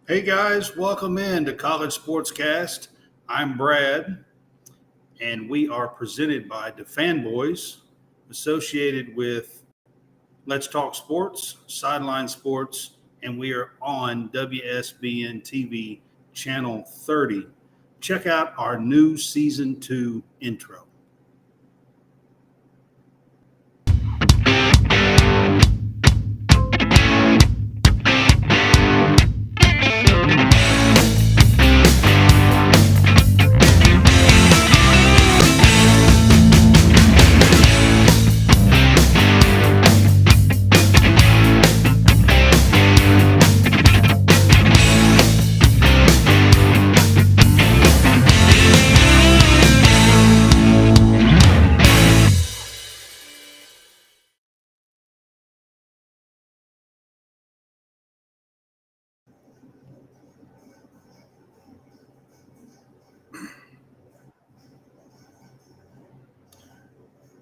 Hey guys, welcome in to College SportsCast. I'm Brad, and we are presented by the Fanboys, associated with Let's Talk Sports, Sideline Sports, and we are on WSBN TV Channel 30. Check out our new Season 2 intro.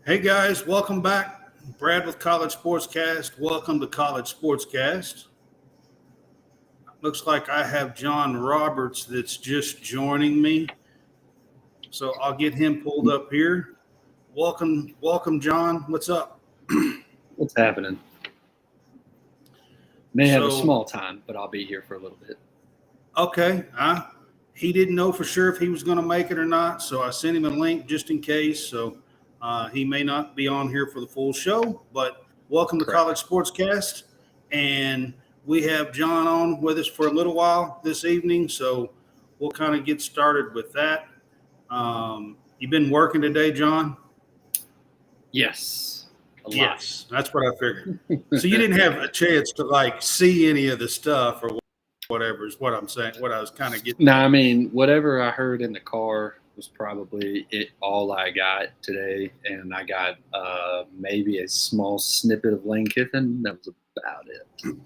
Hey guys, welcome back. Brad with College Sportscast. Welcome to College Sportscast. Looks like I have John Roberts that's just joining me. So I'll get him pulled up here. Welcome, John. What's up? What's happening? May have a small time, but I'll be here for a little bit. Okay. He didn't know for sure if he was going to make it or not, so I sent him a link just in case. So he may not be on here for the full show, but welcome to College Sportscast. And we have John on with us for a little while this evening, so we'll kind of get started with that. You've been working today, John? Yes. Yes, that's what I figured. So you didn't have a chance to see any of the stuff or whatever is what I'm saying, what I was kind of getting. No, I mean, whatever I heard in the car was probably all I got today. And I got maybe a small snippet of Lane Kiffin. That was about it.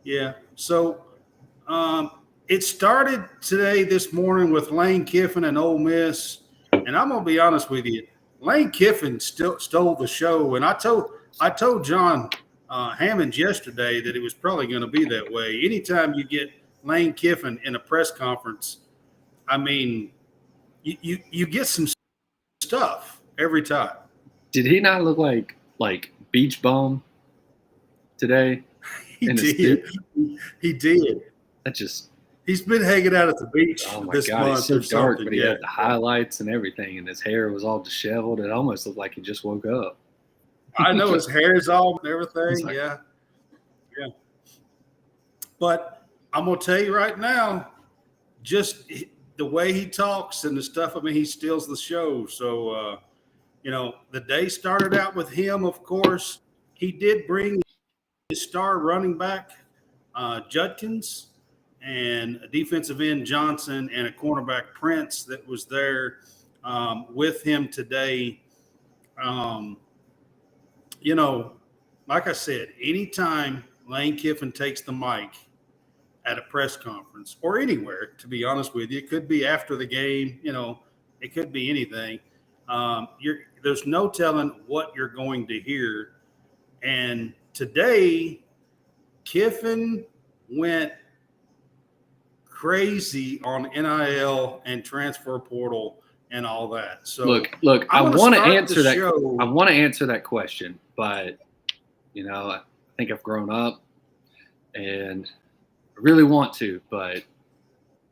Yeah. So it started this morning with Lane Kiffin and Ole Miss. And I'm going to be honest with you. Lane Kiffin still stole the show. And I told John Hammond yesterday that it was probably going to be that way. Anytime you get Lane Kiffin in a press conference, I mean, you get some stuff every time. Did he not look like Beach Bum today? He did. He did. He's been hanging out at the beach this month. It's so dark, but he had the highlights and everything, and his hair was all disheveled. It almost looked like he just woke up. I know his hair is all and everything. Yeah. But I'm going to tell you right now, just the way he talks and the stuff, I mean, he steals the show. So, the day started out with him, of course. He did bring his star running back, Judkins, and a defensive end, Johnson, and a cornerback, Prince, that was there with him today. Like I said, anytime Lane Kiffin takes the mic at a press conference or anywhere, to be honest with you, it could be after the game, it could be anything. There's no telling what you're going to hear. And today, Kiffin went crazy on NIL and transfer portal and all that. So look, I want to answer that. I want to answer that question, but I think I've grown up and I really want to, but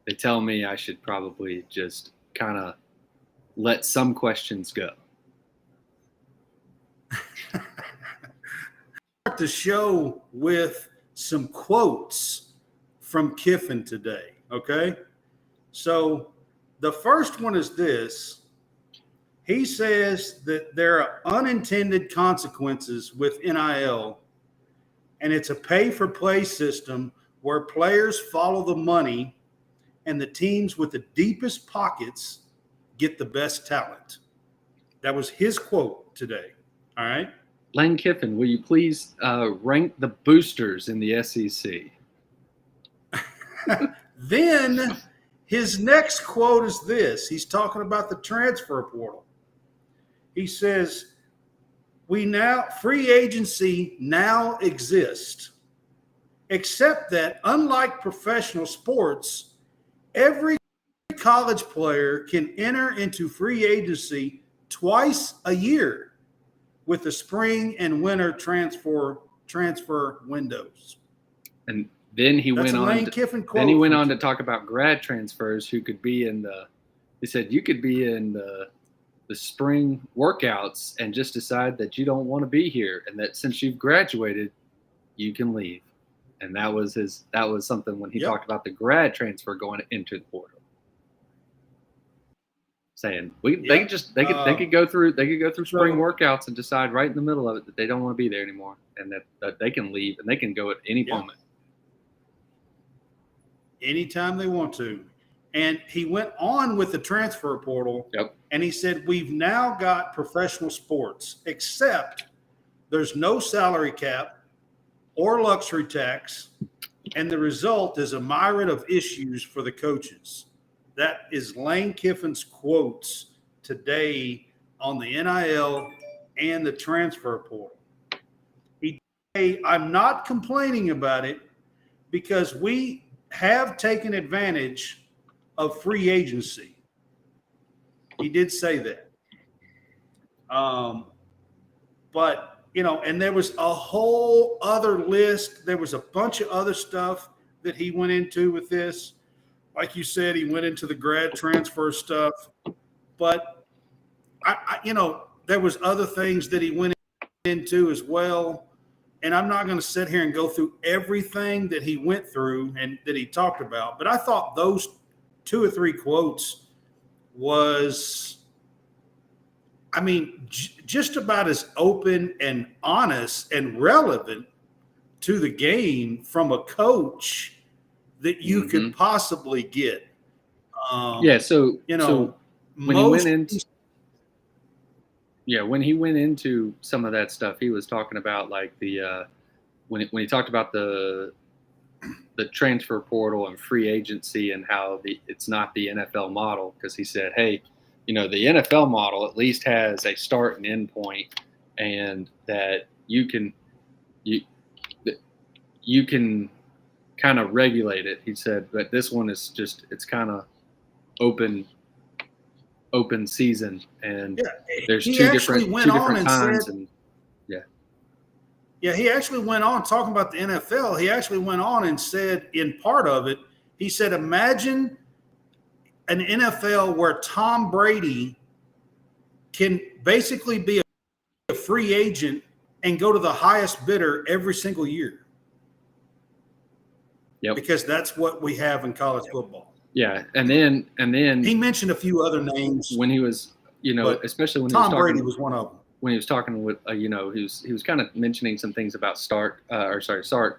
they tell me I should probably just kind of let some questions go. Start the show with some quotes from Kiffin today. Okay. So the first one is this. He says that there are unintended consequences with NIL, and it's a pay-for-play system where players follow the money and the teams with the deepest pockets get the best talent. That was his quote today. All right. Lane Kiffin, will you please rank the boosters in the SEC? Then his next quote is this. He's talking about the transfer portal. He says, free agency now exists. except that unlike professional sports, every college player can enter into free agency twice a year with the spring and winter transfer windows. And then he went on. Then he went on to talk about grad transfers who could be in the. He said you could be in the spring workouts and just decide that you don't want to be here, and that since you've graduated, you can leave. And that was something when he talked about the grad transfer going into the portal, saying they could go through spring workouts and decide right in the middle of it that they don't want to be there anymore, and that they can leave and they can go at any moment. Anytime they want to. And he went on with the transfer portal, and he said, we've now got professional sports, except there's no salary cap or luxury tax, and the result is a myriad of issues for the coaches. That is Lane Kiffin's quotes today on the NIL and the transfer portal. He said, I'm not complaining about it because we have taken advantage of free agency. He did say that. But, and there was a whole other list. There was a bunch of other stuff that he went into with this. Like you said, he went into the grad transfer stuff. But, there was other things that he went into as well. And I'm not going to sit here and go through everything that he went through and that he talked about. But I thought those 2 or 3 quotes was, just about as open and honest and relevant to the game from a coach that you could possibly get. So when he went into some of that stuff, he was talking about like the when he talked about the transfer portal and free agency and how it's not the NFL model, because he said, hey, the NFL model at least has a start and end point, and that you can kind of regulate it. He said, but this one is just, it's kind of open season, and there's two different times. He actually went on talking about the NFL. He actually went on and said, in part of it, he said, imagine an NFL where Tom Brady can basically be a free agent and go to the highest bidder every single year. Because that's what we have in college football. Yeah, and then he mentioned a few other names when he was, especially when Tom Brady was one of them. When he was talking with, he was kind of mentioning some things about Sark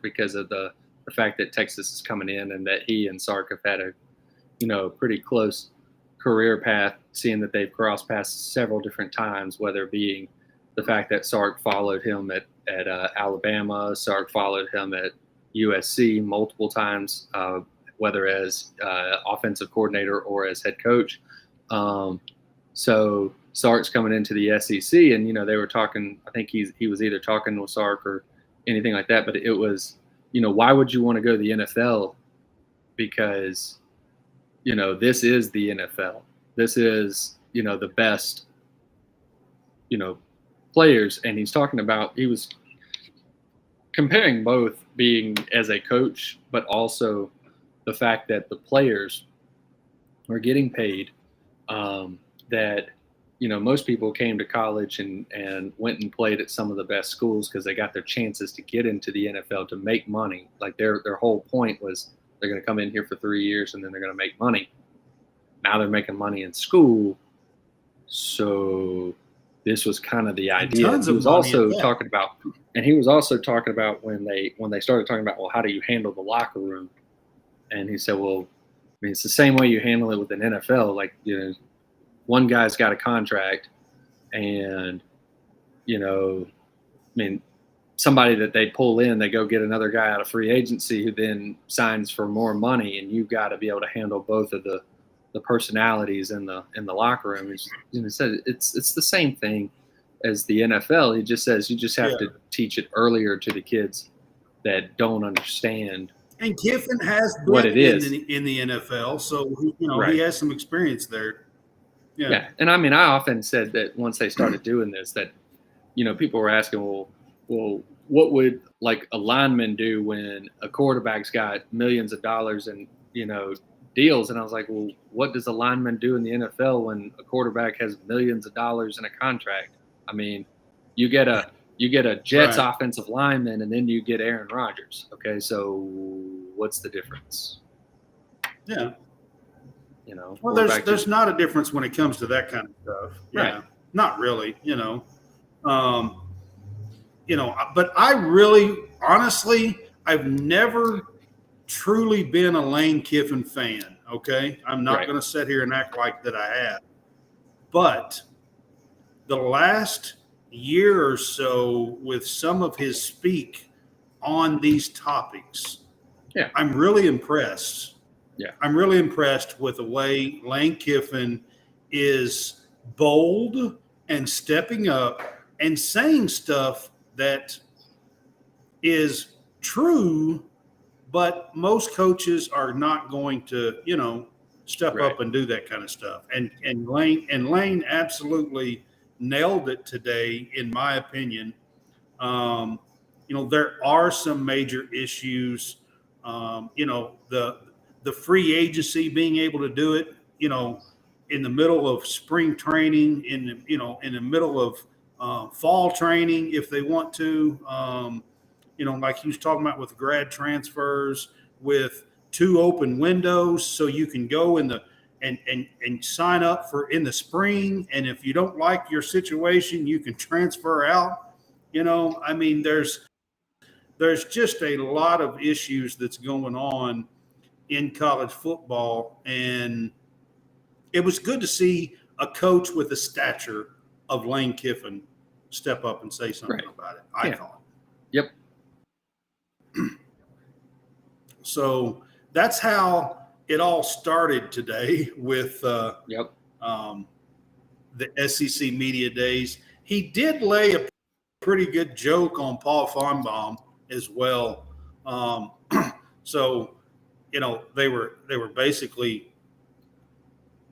because of the fact that Texas is coming in, and that he and Sark have had a, pretty close career path, seeing that they've crossed paths several different times, whether being the fact that Sark followed him at Alabama, Sark followed him at USC multiple times, whether as offensive coordinator or as head coach. So Sark's coming into the SEC, and they were talking. I think he was either talking with Sark or anything like that. But it was, why would you want to go to the NFL? Because this is the NFL. This is the best players, and he's talking about. He was comparing both being as a coach, but also the fact that the players are getting paid. That most people came to college and went and played at some of the best schools because they got their chances to get into the NFL to make money. Like their whole point was they're going to come in here for 3 years and then they're going to make money. Now they're making money in school. So this was kind of the idea. He was also talking about when they started talking about, well, how do you handle the locker room? And he said, well, it's the same way you handle it with an NFL. Like, one guy's got a contract, and somebody that they pull in, they go get another guy out of free agency who then signs for more money, and you've got to be able to handle both of the personalities in the locker room. He said it's the same thing as the NFL. He just says you just have to teach it earlier to the kids that don't understand. And Kiffin has been what it is in the NFL, so he right. has some experience there. Yeah, and I mean, I often said that once they started doing this, that people were asking, well, what would like a lineman do when a quarterback's got millions of dollars in deals? And I was like, well, what does a lineman do in the NFL when a quarterback has millions of dollars in a contract? I mean, you get a Jets Right. offensive lineman, and then you get Aaron Rodgers. Okay, so what's the difference? Yeah. Well, there's not a difference when it comes to that kind of stuff. Yeah. Right. Not really. But I really, honestly, I've never truly been a Lane Kiffin fan. Okay, I'm not going to sit here and act like that I have. But the last year or so, with some of his speak on these topics, I'm really impressed. Yeah, I'm really impressed with the way Lane Kiffin is bold and stepping up and saying stuff that is true, but most coaches are not going to, step up and do that kind of stuff. And Lane absolutely nailed it today, in my opinion. There are some major issues. The free agency, being able to do it, in the middle of spring training, in the middle of fall training, if they want to, like he was talking about with grad transfers, with 2 open windows, so you can go in the and sign up for in the spring, and if you don't like your situation, you can transfer out. I mean, there's just a lot of issues that's going on in college football, and it was good to see a coach with the stature of Lane Kiffin step up and say something about it. I thought. Yep. So that's how it all started today with the SEC Media Days. He did lay a pretty good joke on Paul Feinbaum as well. So, they were basically,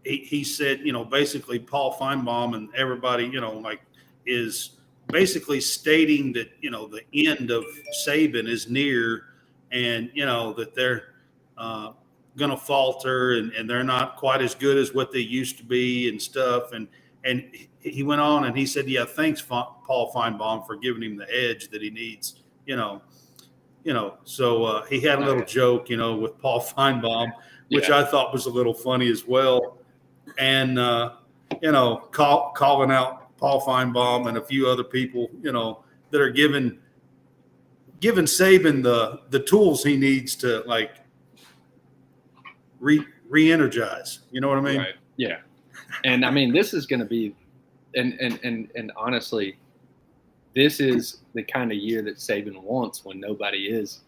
he said, basically Paul Feinbaum and everybody, is basically stating that, the end of Saban is near, and, that they're going to falter, and they're not quite as good as what they used to be and stuff. And he went on and he said, yeah, thanks, Paul Feinbaum, for giving him the edge that he needs, so he had a little joke, with Paul Feinbaum, which I thought was a little funny as well. And, calling out Paul Feinbaum and a few other people, that are giving Saban the tools he needs to, like, re-energize. You know what I mean? Right. Yeah. And I mean, this is going to be, and honestly, this is the kind of year that Saban wants, when nobody is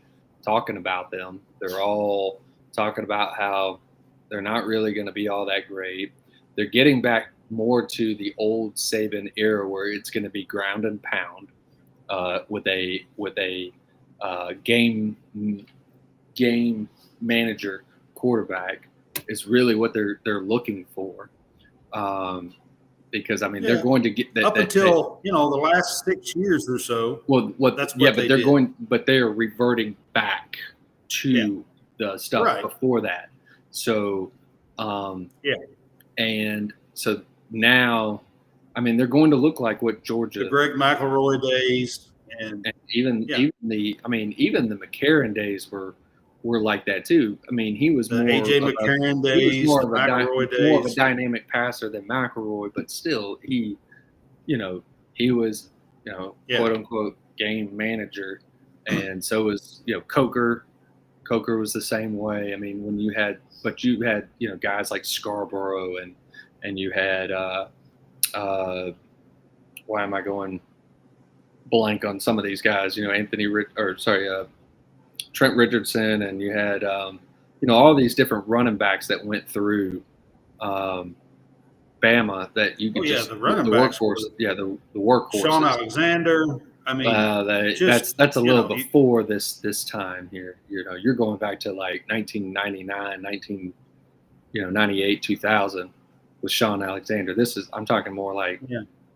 talking about them. They're all talking about how they're not really going to be all that great. They're getting back more to the old Saban era, where it's going to be ground and pound with a game manager quarterback is really what they're looking for. Because I mean, they're going to get that up until the last 6 years or so. Well, but they're reverting back to the stuff before that. So, and so now, I mean, they're going to look like what Georgia, the Greg McElroy days, and even the McCarron days were like that too. I mean, he was the more AJ McCarron days, more of a dynamic passer than McElroy, but still he was, quote unquote game manager. And so was, Coker. Coker was the same way. I mean, you had guys like Scarborough, and you had why am I going blank on some of these guys? Trent Richardson, and you had all these different running backs that went through Bama that you could the running backs workhorse. The workhorse. Sean Alexander. I mean, that's a little before this time here. You're going back to like 1999, 98, 2000 with Sean Alexander. I'm talking more like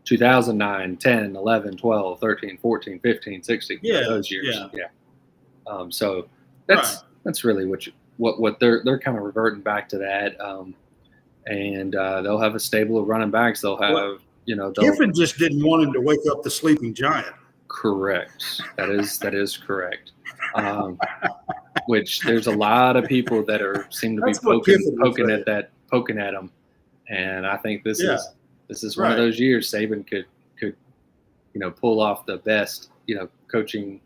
2009, 10, 11, 12, 13, 14, 15, 16. Those years. So that's really what they're kind of reverting back to that. And they'll have a stable of running backs. They'll have Kiffin just didn't want him to wake up the sleeping giant. Correct. That is correct. Which there's a lot of people that seem to be poking at him, and I think this is one of those years Saban could pull off the best coaching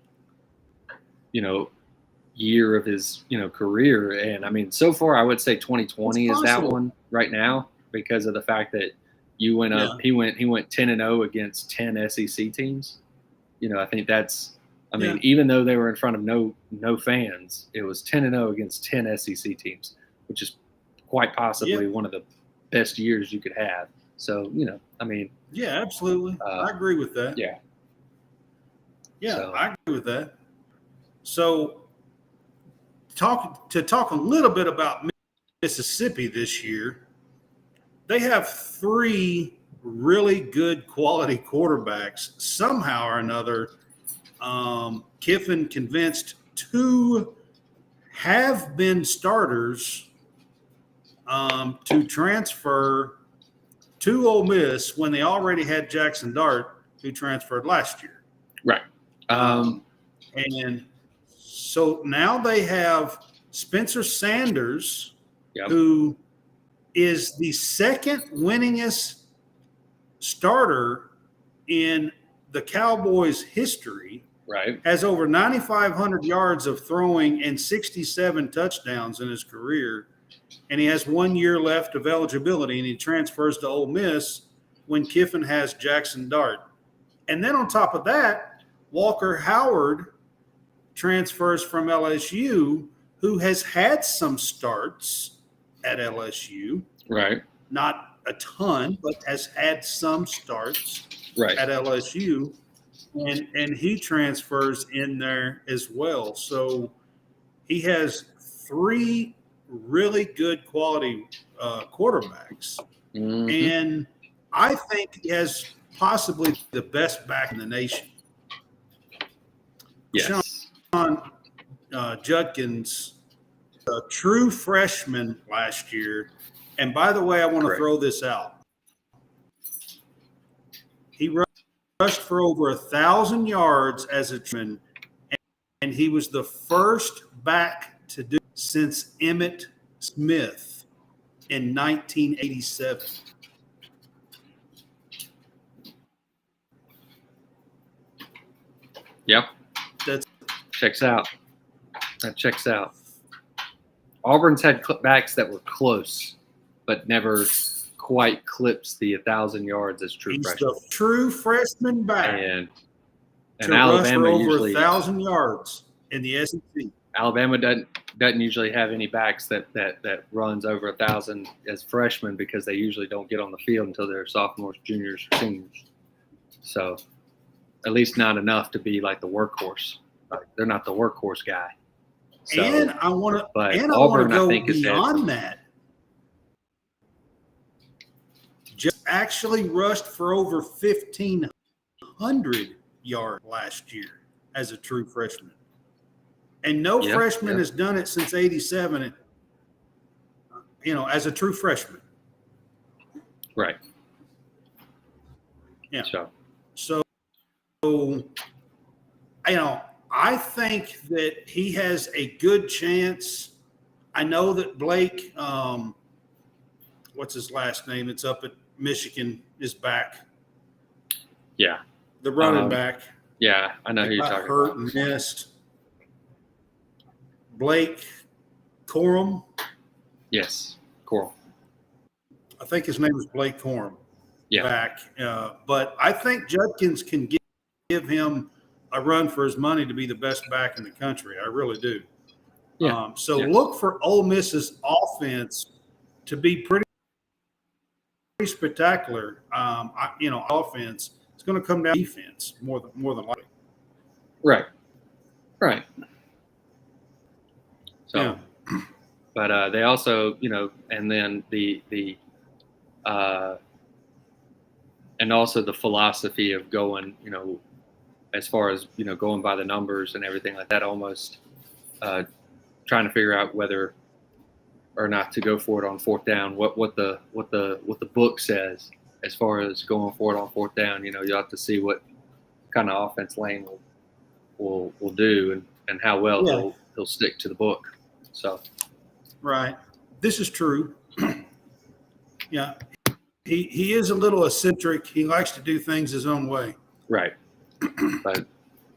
year of his career. And I mean, so far I would say 2020 is that one right now, because of the fact that you went up. He went 10-0 against 10 SEC teams. I think that's. I mean, even though they were in front of no fans, it was 10-0 against 10 SEC teams, which is quite possibly one of the best years you could have. So, I mean. Yeah, absolutely. I agree with that. Yeah. Yeah, so. I agree with that. So, talk a little bit about Mississippi this year, they have 3 really good quality quarterbacks. Somehow or another, Kiffin convinced 2 have-been starters to transfer to Ole Miss when they already had Jackson Dart, who transferred last year. Right. And so now they have Spencer Sanders, who is the second winningest starter in the Cowboys' history. Right. Has over 9,500 yards of throwing and 67 touchdowns in his career. And he has 1 year left of eligibility, and he transfers to Ole Miss when Kiffin has Jackson Dart. And then on top of that, Walker Howard transfers from LSU, who has had some starts at LSU. Right. Not a ton, but has had some starts at LSU. And he transfers in there as well. So he has 3 really good quality quarterbacks. Mm-hmm. And I think he has possibly the best back in the nation. Yes. Sean Judkins, a true freshman last year. And by the way, I want to throw this out. He rushed for over 1,000 yards as a freshman, and he was the first back to do it since Emmitt Smith in 1987. Yep. That checks out. Auburn's had backs that were close, but never quite clips the 1,000 yards as true freshman. He's the true freshman back. And Alabama rush for over 1,000 yards in the SEC. Alabama doesn't usually have any backs that runs over 1,000 as freshmen, because they usually don't get on the field until they're sophomores, juniors, or seniors. So at least not enough to be like the workhorse. They're not the workhorse guy. So, and I want to go beyond that. Just actually rushed for over 1,500 yards last year as a true freshman. And no freshman has done it since 87, as a true freshman. Right. Yeah. So I think that he has a good chance. I know that Blake, what's his last name? It's up at Michigan, is back. Yeah. The running back. Yeah, I know who you're talking hurt about. And missed. Blake Corum. Yes, Corum. I think his name is Blake Corum. Yeah. Back. But I think Judkins can give him a run for his money to be the best back in the country. I really do. Yeah. Look for Ole Miss's offense to be pretty spectacular. Offense. It's going to come down to defense more than likely. Right. So, yeah. but they also, and then and also the philosophy of going, as far as going by the numbers and everything like that, almost trying to figure out whether or not to go for it on fourth down. What the book says as far as going for it on fourth down. You have to see what kind of offense Lane will do and how well he'll stick to the book. So right, this is true. Yeah, he is a little eccentric. He likes to do things his own way. Right, but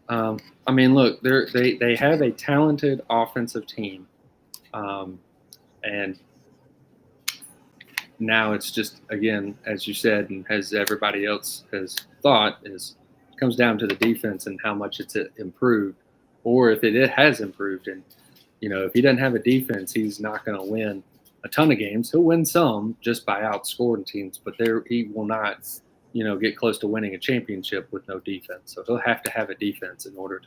I mean, look, they have a talented offensive team, and now it's just, again, as you said, and as everybody else has thought, comes down to the defense and how much it's improved, or if it has improved. And if he doesn't have a defense, he's not going to win a ton of games. He'll win some just by outscoring teams, but he will not, get close to winning a championship with no defense. So he'll have to have a defense in order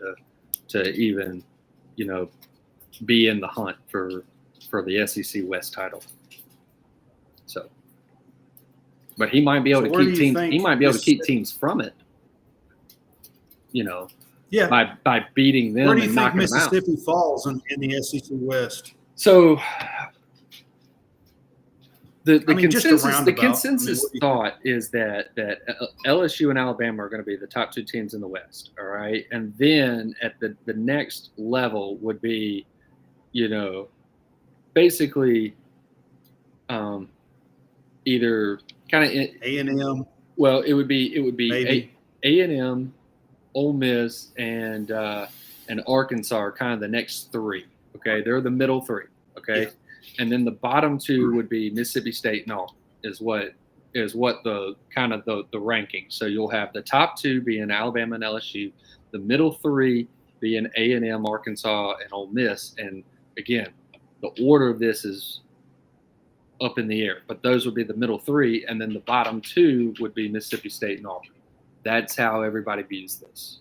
to even, be in the hunt for the SEC West title. So, but he might be able to keep teams. He might be able to keep teams from it. By beating them. Where do you and think Mississippi them out. falls in the SEC West? So the consensus thought is that LSU and Alabama are going to be the top two teams in the West. All right, and then at the next level would be, basically, either kind of A&M. Well, it would be A&M, Ole Miss, and Arkansas are kind of the next three. Okay, they're the middle three. Okay, yeah. And then the bottom two would be Mississippi State and Auburn. Is what the kind of the ranking. So you'll have the top two being Alabama and LSU, the middle three being A&M, Arkansas, and Ole Miss. And again, the order of this is up in the air, but those would be the middle three, and then the bottom two would be Mississippi State and Auburn. That's how everybody views this.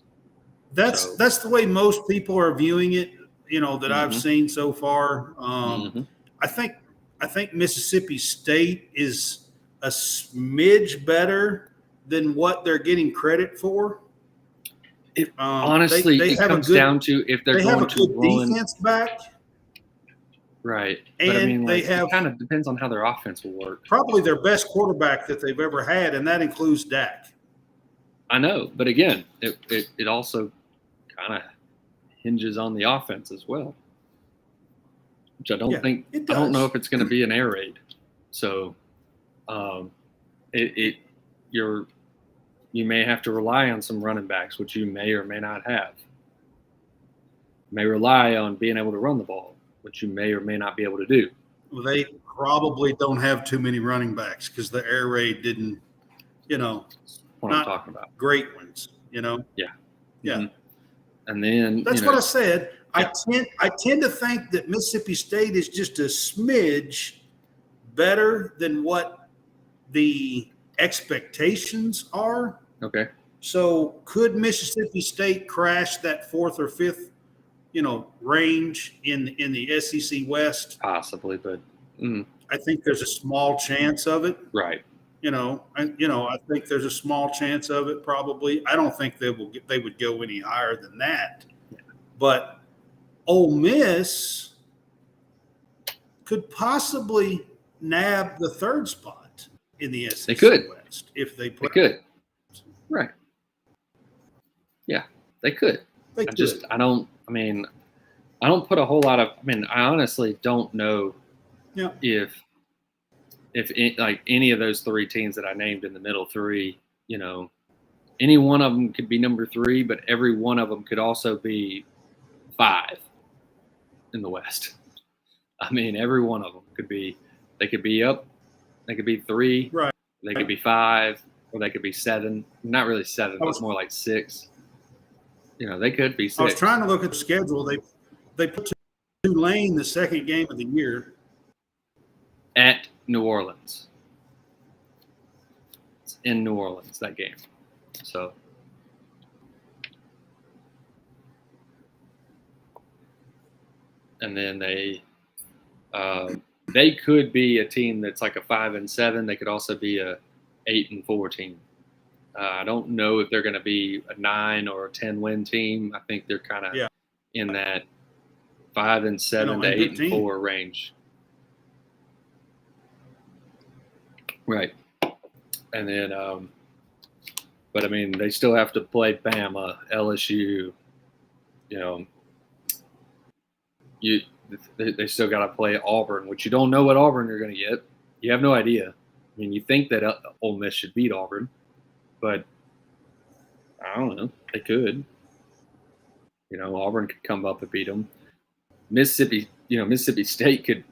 That's the way most people are viewing it. That I've seen so far. I think Mississippi State is a smidge better than what they're getting credit for. Honestly, it comes down to if they're going to run defense back. Right. And but it kind of depends on how their offense will work. Probably their best quarterback that they've ever had, and that includes Dak. I know, but again, it also kind of hinges on the offense as well, which I don't think. I don't know if it's going to be an air raid. So, you may have to rely on some running backs, which you may or may not have. You may rely on being able to run the ball, which you may or may not be able to do. Well, they probably don't have too many running backs because the air raid didn't, what I'm talking about. Great ones, Yeah. Yeah. Mm-hmm. And then that's what I said. Yeah. I tend to think that Mississippi State is just a smidge better than what the expectations are. Okay. So could Mississippi State crash that fourth or fifth, range in the SEC West? Possibly, but I think there's a small chance of it. Right. I think there's a small chance of it. Probably. I don't think they would go any higher than that. Yeah. But Ole Miss could possibly nab the third spot in the SEC they could. West if they play. They could. Right. Yeah, they could. I don't put a whole lot of. I honestly don't know. Yeah. If any of those three teams that I named in the middle three, any one of them could be number three, but every one of them could also be 5 in the West. Every one of them could be. They could be up. They could be 3. Right. They could be 5, or they could be 7. Not really 7, but more like 6. They could be 6. I was trying to look at the schedule. They put Tulane the second game of the year at New Orleans. It's in New Orleans, that game. So and then they could be a team that's like a 5-7. They could also be a 8-4 team. I don't know if they're going to be a 9 or a 10 win team. I think they're kind of in that 5-7 to 8-4 range. Right. And then, but I mean, they still have to play Bama, LSU. You know, they still got to play Auburn, which you don't know what Auburn you're going to get. You have no idea. I mean, you think that Ole Miss should beat Auburn, but I don't know. They could. You know, Auburn could come up and beat them. Mississippi State could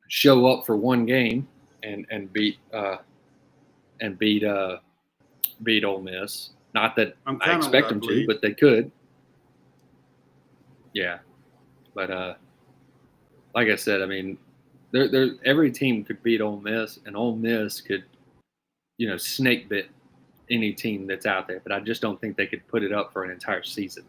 show up for one game and beat Ole Miss. Not that I expect them to, but they could. Yeah, but like I said, I mean, every team could beat Ole Miss, and Ole Miss could, you know, snake bit any team that's out there. But I just don't think they could put it up for an entire season.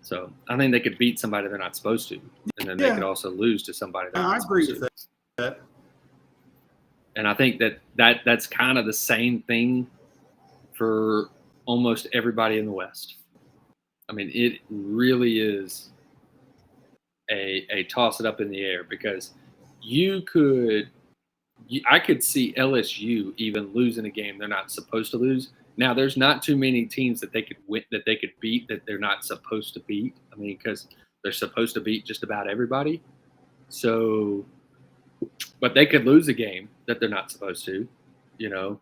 So I think they could beat somebody they're not supposed to, and then they could also lose to somebody they're not supposed to. I agree with that. And I think that's kind of the same thing for almost everybody in the West. I mean, it really is a toss it up in the air, because I could see LSU even losing a game they're not supposed to lose. Now, there's not too many teams that they could beat that they're not supposed to beat. I mean, because they're supposed to beat just about everybody. So, but they could lose a game that they're not supposed to. You know,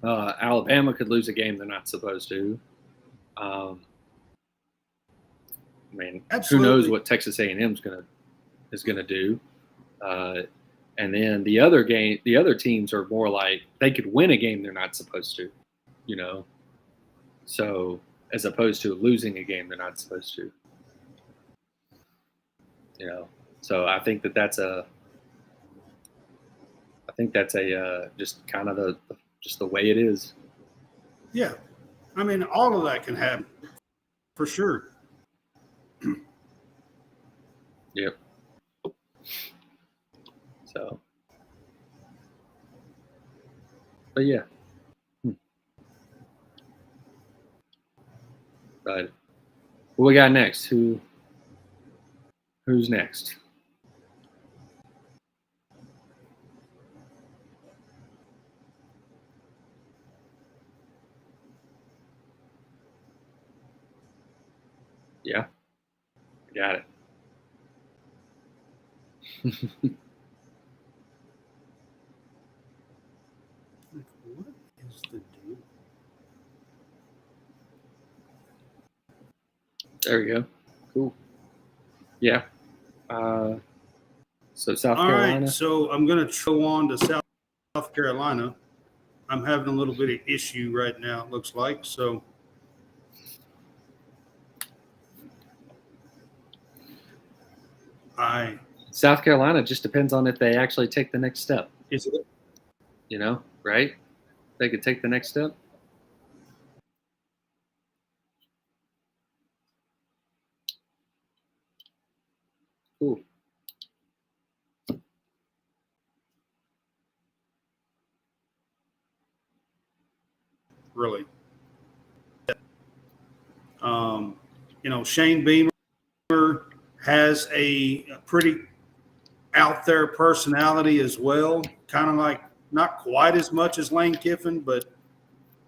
Alabama could lose a game they're not supposed to. I mean, Absolutely. Who knows what Texas A&M is gonna do? And then the other teams are more like they could win a game they're not supposed to, you know. So as opposed to losing a game they're not supposed to, you know. So I think that's just kind of the way it is. Yeah, I mean, all of that can happen for sure. Yep. So, but yeah. But what we got next? Who's next? Yeah, I got it. What is the deal? There we go. Cool. Yeah. So South Carolina. All right. So I'm going to go on to South Carolina. I'm having a little bit of issue right now, it looks like. So South Carolina just depends on if they actually take the next step. Is it? You know, right? They could take the next step. Cool. Really. You know, Shane Beamer has a pretty out there personality as well. Kind of like not quite as much as Lane Kiffin, but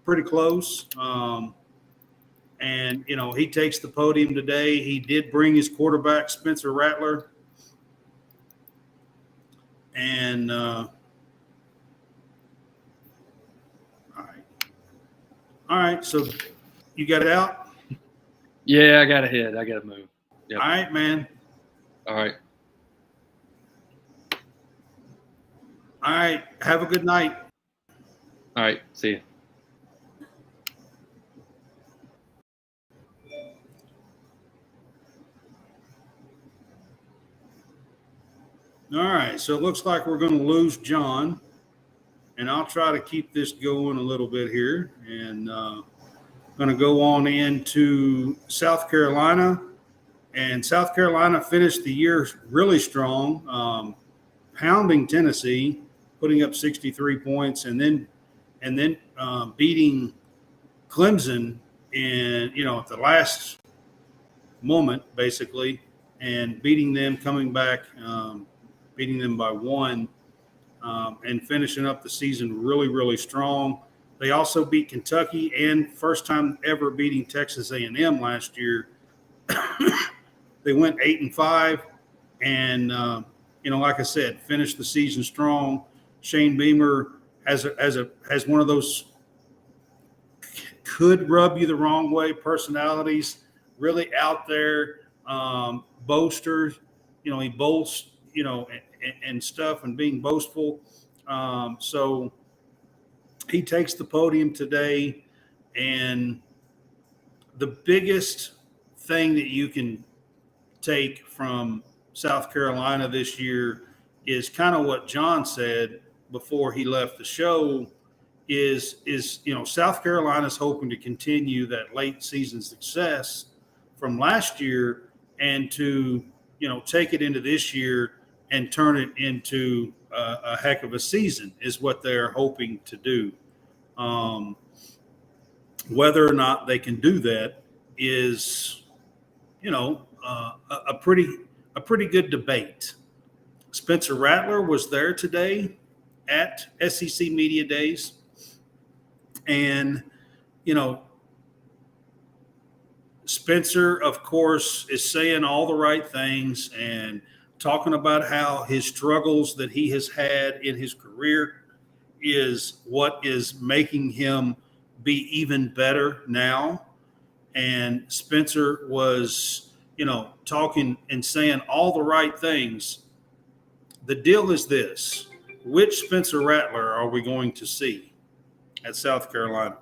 pretty close. And, you know, he takes the podium today. He did bring his quarterback, Spencer Rattler. And, all right. So you got it out? Yeah, I got to head. I got to move. Yep. All right, man. All right. All right. Have a good night. All right. See you. All right. So it looks like we're going to lose John. And I'll try to keep this going a little bit here. And going to go on into South Carolina. And South Carolina finished the year really strong, pounding Tennessee, putting up 63 points, and then beating Clemson at the last moment, basically, and beating them, coming back, beating them by one, and finishing up the season really, really strong. They also beat Kentucky, and first time ever beating Texas A&M last year. They went 8-5, and like I said, finished the season strong. Shane Beamer has one of those could rub you the wrong way personalities, really out there, boasters. He boasts, and stuff, and being boastful. So he takes the podium today, and the biggest thing that you can take from South Carolina this year is kind of what John said before he left the show is South Carolina's hoping to continue that late season success from last year and to take it into this year and turn it into a heck of a season is what they're hoping to do. Whether or not they can do that is a pretty good debate. Spencer Rattler was there today at SEC Media Days, and Spencer, of course, is saying all the right things and talking about how his struggles that he has had in his career is what is making him be even better now. And Spencer was talking and saying all the right things. The deal is this: which Spencer Rattler are we going to see at South Carolina?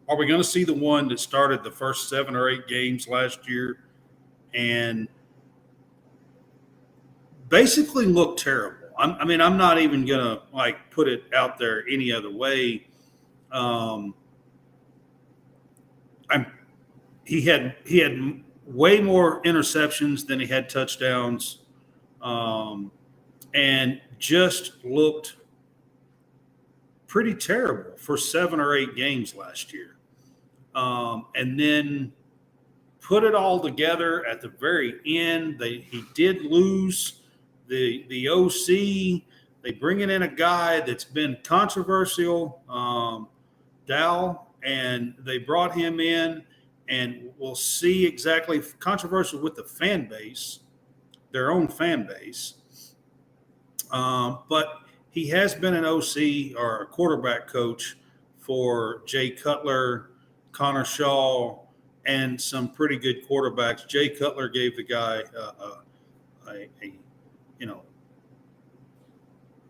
Are we going to see the one that started the first 7 or 8 games last year and basically looked terrible? I'm not even going to put it out there any other way. He had way more interceptions than he had touchdowns, and just looked pretty terrible for 7 or 8 games last year. And then put it all together at the very end. He did lose the OC. They bring in a guy that's been controversial, Dow, and they brought him in. And we'll see exactly controversial with the fan base, their own fan base. But he has been an OC or a quarterback coach for Jay Cutler, Connor Shaw, and some pretty good quarterbacks. Jay Cutler gave the guy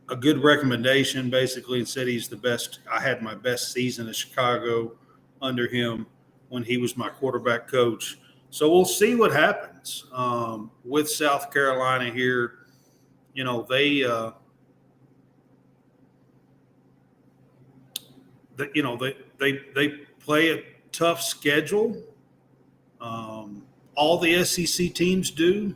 a good recommendation, basically, and said he's the best. I had my best season at Chicago under him when he was my quarterback coach. So we'll see what happens with South Carolina here. They play a tough schedule. All the SEC teams do.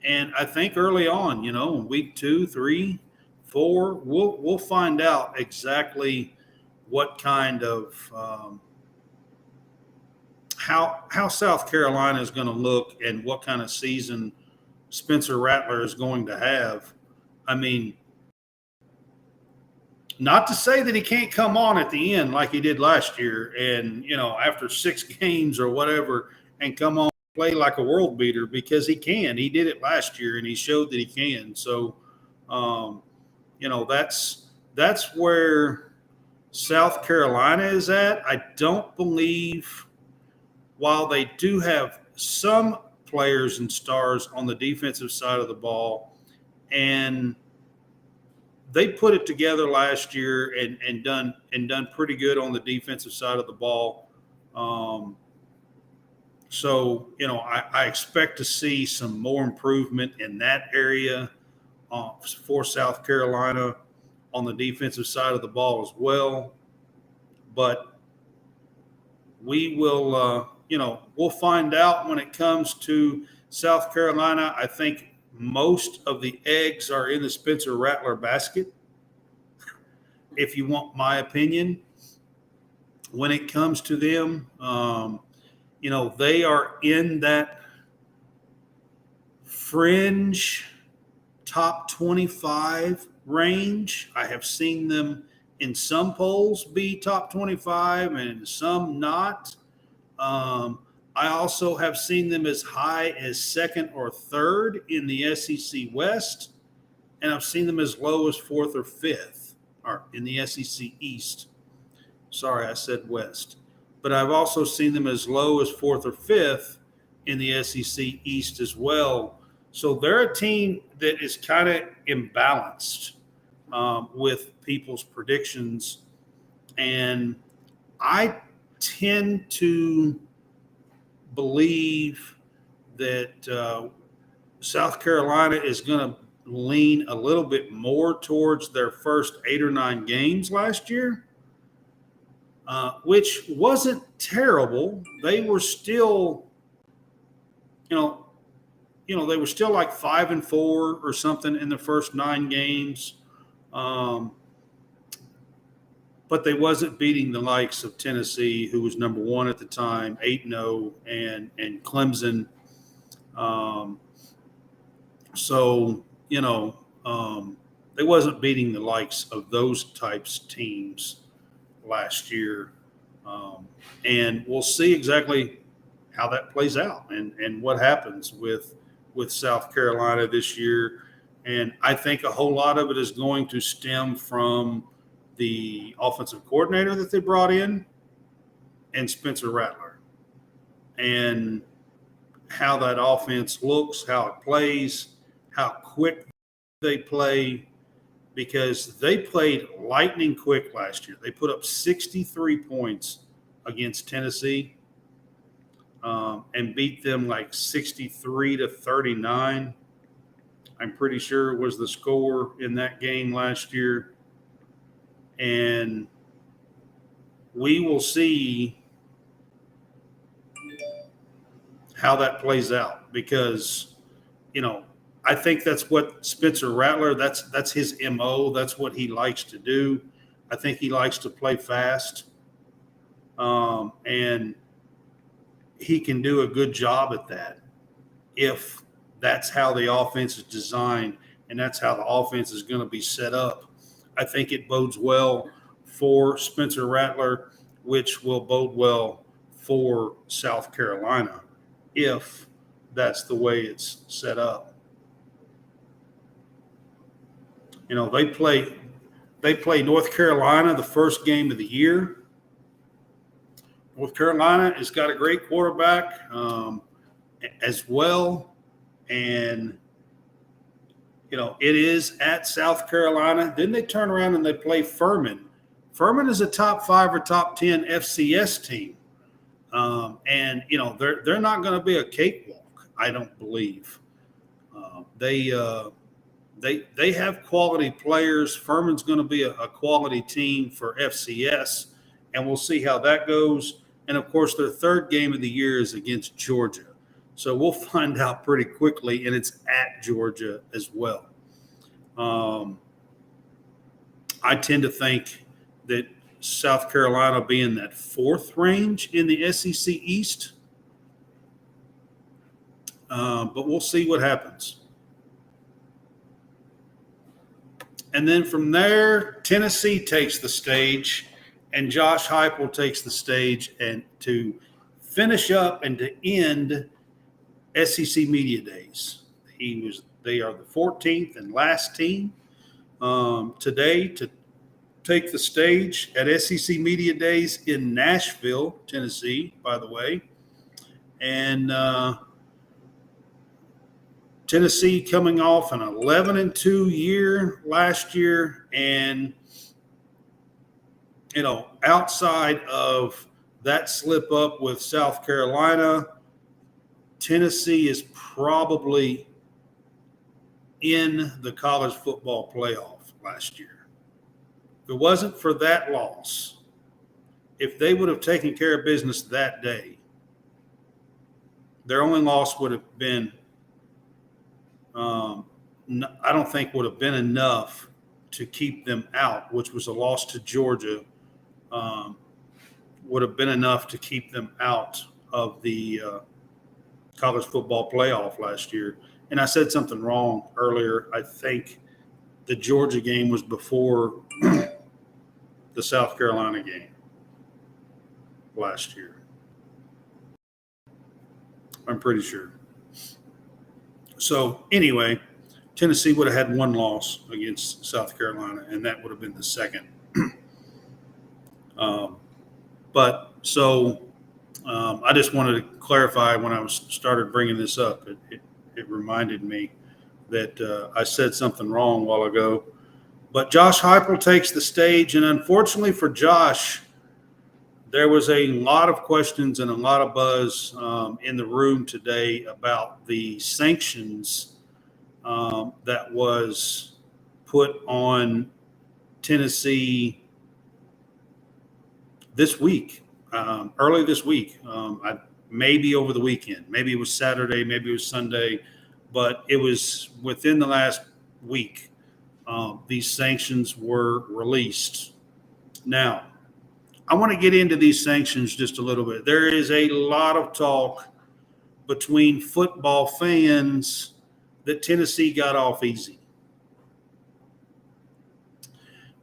And I think early on, in week 2, 3, 4, we'll find out exactly what kind of how South Carolina is going to look and what kind of season Spencer Rattler is going to have. I mean, not to say that he can't come on at the end like he did last year and, after 6 games or whatever and come on and play like a world beater, because he can. He did it last year and he showed that he can. So, that's where South Carolina is at. I don't believe, while they do have some players and stars on the defensive side of the ball, and they put it together last year and done pretty good on the defensive side of the ball. So I expect to see some more improvement in that area for South Carolina on the defensive side of the ball as well. But we will, we'll find out when it comes to South Carolina, I think most of the eggs are in the Spencer Rattler basket, if you want my opinion. When it comes to them, they are in that fringe top 25 range. I have seen them in some polls be top 25 and some not. I also have seen them as high as second or third in the SEC West, and I've seen them as low as fourth or fifth in the SEC East. Sorry, I said West. But I've also seen them as low as fourth or fifth in the SEC East as well. So they're a team that is kind of imbalanced with people's predictions. And I tend to believe that South Carolina is going to lean a little bit more towards their first 8 or 9 games last year, which wasn't terrible. They were still, they were still like 5-4 or something in the first 9 games. But they wasn't beating the likes of Tennessee, who was number 1 at the time, 8-0, and Clemson. They wasn't beating the likes of those types teams last year. And we'll see exactly how that plays out and what happens with South Carolina this year. And I think a whole lot of it is going to stem from the offensive coordinator that they brought in and Spencer Rattler, and how that offense looks, how it plays, how quick they play, because they played lightning quick last year. They put up 63 points against Tennessee and beat them like 63-39. I'm pretty sure was the score in that game last year. And we will see how that plays out, because, I think that's what Spencer Rattler, that's his MO. That's what he likes to do. I think he likes to play fast. And he can do a good job at that if that's how the offense is designed and that's how the offense is going to be set up. I think it bodes well for Spencer Rattler, which will bode well for South Carolina if that's the way it's set up. They play North Carolina the first game of the year. North Carolina has got a great quarterback as well. And it is at South Carolina. Then they turn around and they play Furman. Furman is a top 5 or top 10 FCS team. And they're not going to be a cakewalk, I don't believe. They have quality players. Furman's going to be a quality team for FCS, and we'll see how that goes. And, of course, their third game of the year is against Georgia. So we'll find out pretty quickly, and it's at Georgia as well. I tend to think that South Carolina will be in that 4th range in the SEC East. But we'll see what happens. And then from there, Tennessee takes the stage, and Josh Heupel takes the stage, and to finish up and to end SEC Media Days. They are the 14th and last team today to take the stage at SEC Media Days in Nashville, Tennessee, by the way. And Tennessee coming off an 11-2 year last year, and outside of that slip up with South Carolina, Tennessee is probably in the college football playoff last year. If it wasn't for that loss, if they would have taken care of business that day, their only loss would have been I don't think would have been enough to keep them out, which was a loss to Georgia, would have been enough to keep them out of the college football playoff last year. And I said something wrong earlier. I think the Georgia game was before the South Carolina game last year. I'm pretty sure. So anyway, Tennessee would have had one loss against South Carolina, and that would have been the second. I just wanted to clarify when I started bringing this up. It reminded me that I said something wrong a while ago. But Josh Heupel takes the stage, and unfortunately for Josh, there was a lot of questions and a lot of buzz in the room today about the sanctions that was put on Tennessee this week, early this week, maybe over the weekend. Maybe it was Saturday, maybe it was Sunday, but it was within the last week. These sanctions were released. Now, I want to get into these sanctions just a little bit. There is a lot of talk between football fans that Tennessee got off easy.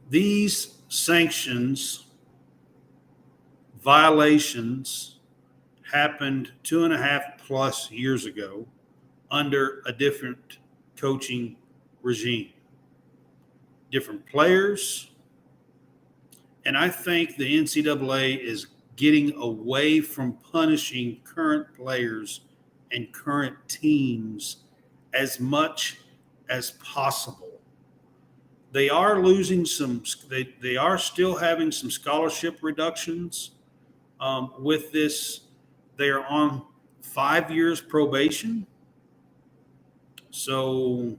These sanctions violations happened 2.5+ years ago under a different coaching regime, different players. And I think the NCAA is getting away from punishing current players and current teams as much as possible. They are losing some, they are still having some scholarship reductions with this. They are on 5 years probation. So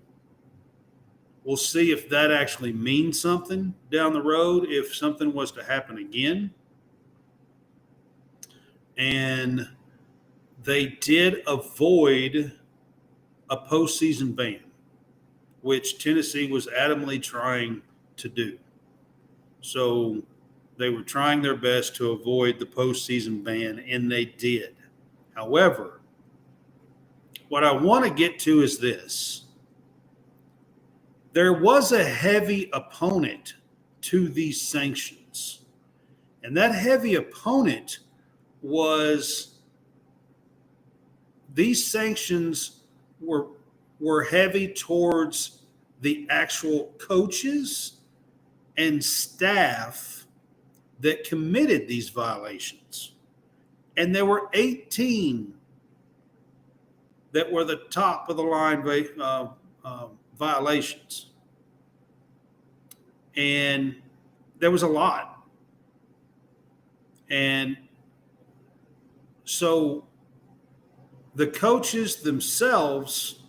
we'll see if that actually means something down the road, if something was to happen again. And they did avoid a postseason ban, which Tennessee was adamantly trying to do. So they were trying their best to avoid the postseason ban, and they did. However, what I want to get to is this. There was a heavy opponent to these sanctions, and that heavy opponent was these sanctions were heavy towards the actual coaches and staff that committed these violations. And there were 18 that were the top of the line violations. And there was a lot. And so the coaches themselves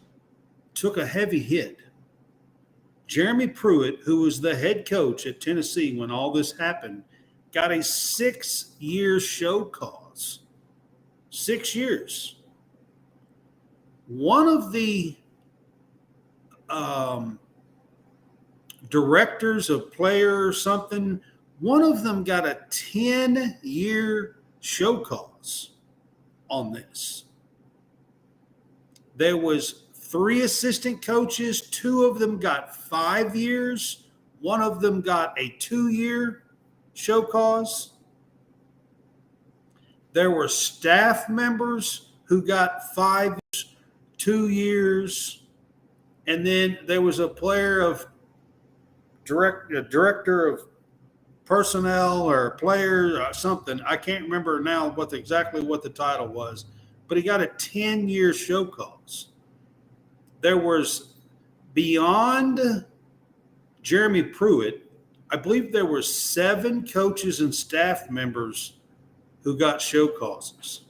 took a heavy hit. Jeremy Pruitt, who was the head coach at Tennessee when all this happened, got a 6-year show cause. 6 years. One of the directors of player or something, one of them got a 10-year show cause on this. There was 3 assistant coaches. 2 of them got 5 years. One of them got a 2-year show cause. There were staff members who got 5 years, 2 years. And then there was a director of personnel or player or something. I can't remember now exactly what the title was, but he got a 10-year show cause. There was, beyond Jeremy Pruitt, I believe there were 7 coaches and staff members who got show causes.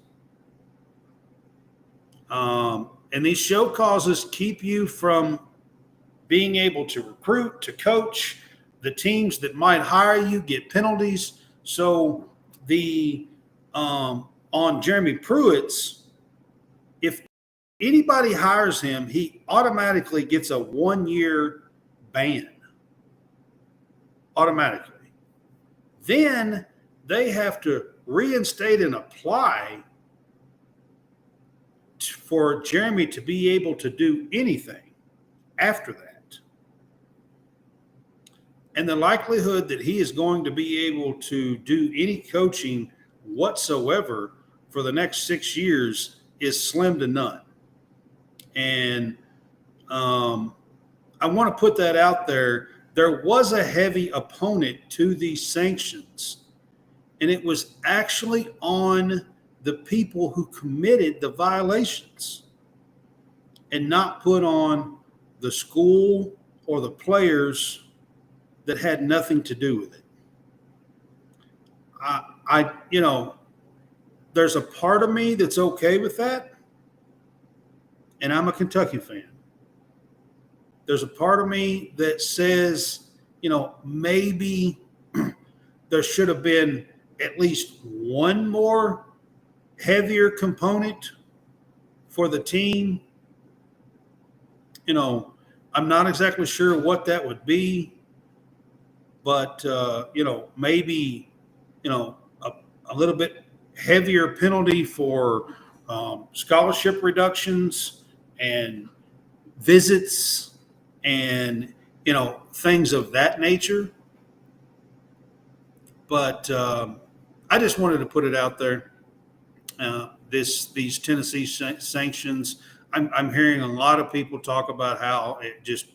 And these show causes keep you from being able to recruit, to coach. The teams that might hire you get penalties. So on Jeremy Pruitt's, if anybody hires him, he automatically gets a 1-year ban. Automatically. Then they have to reinstate and apply for Jeremy to be able to do anything after that. And the likelihood that he is going to be able to do any coaching whatsoever for the next 6 years is slim to none. And I want to put that out there. There was a heavy opponent to these sanctions, and it was actually on the people who committed the violations and not put on the school or the players that had nothing to do with it. There's a part of me that's okay with that, and I'm a Kentucky fan. There's a part of me that says, maybe there should have been at least one more heavier component for the team. I'm not exactly sure what that would be, but, maybe, a little bit heavier penalty for scholarship reductions and visits and, things of that nature. But I just wanted to put it out there. These Tennessee sanctions, I'm hearing a lot of people talk about how it just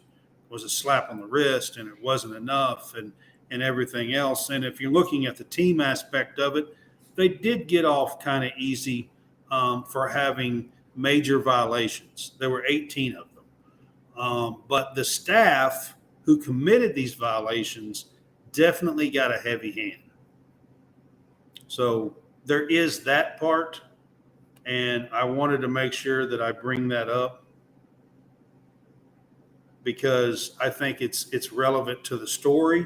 was a slap on the wrist and it wasn't enough and everything else. And if you're looking at the team aspect of it, they did get off kind of easy for having major violations. There were 18 of them. But the staff who committed these violations definitely got a heavy hand. So there is that part, and I wanted to make sure that I bring that up because I think it's relevant to the story.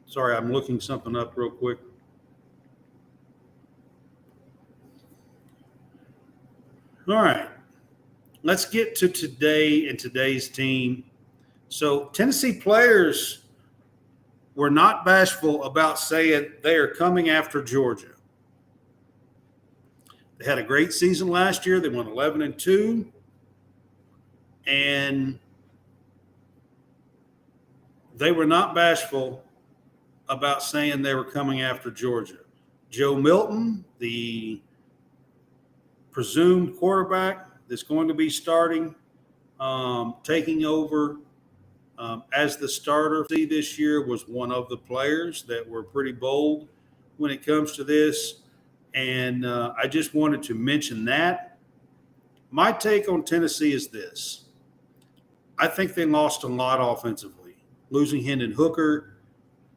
Sorry, I'm looking something up real quick. All right. Let's get to today and today's team. So Tennessee players were not bashful about saying they are coming after Georgia. They had a great season last year. They won 11-2. And they were not bashful about saying they were coming after Georgia. Joe Milton, the presumed quarterback that's going to be starting, taking over as the starter this year, was one of the players that were pretty bold when it comes to this. And I just wanted to mention that. My take on Tennessee is this. I think they lost a lot offensively. Losing Hendon Hooker.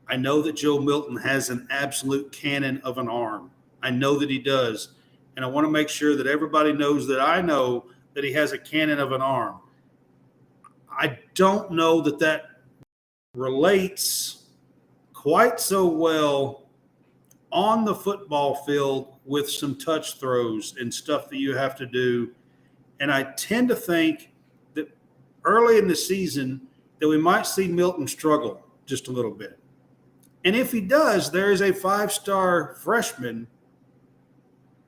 I know that Joe Milton has an absolute cannon of an arm. I know that he does. And I want to make sure that everybody knows that I know that he has a cannon of an arm. I don't know that that relates quite so well on the football field with some touch throws and stuff that you have to do. And I tend to think that early in the season that we might see Milton struggle just a little bit. And if he does, there is a 5-star freshman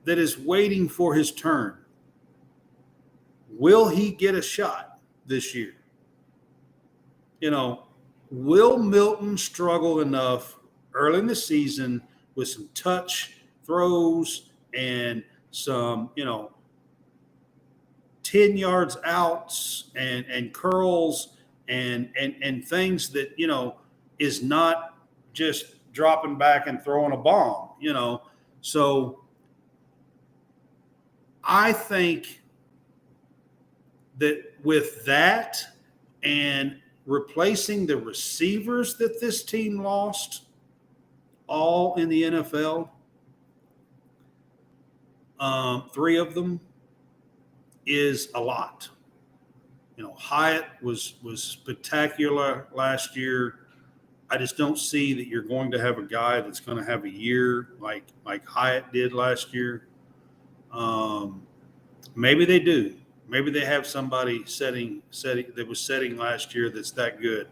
that is waiting for his turn. Will he get a shot this year? Will Milton struggle enough early in the season with some touch throws and some, 10 yards outs and curls and things that, is not just dropping back and throwing a bomb, So I think that with that and replacing the receivers that this team lost, all in the NFL, 3 of them, is a lot. Hyatt was spectacular last year. I just don't see that you're going to have a guy that's going to have a year like Hyatt did last year. Maybe they do. Maybe they have somebody setting that was setting last year that's that good.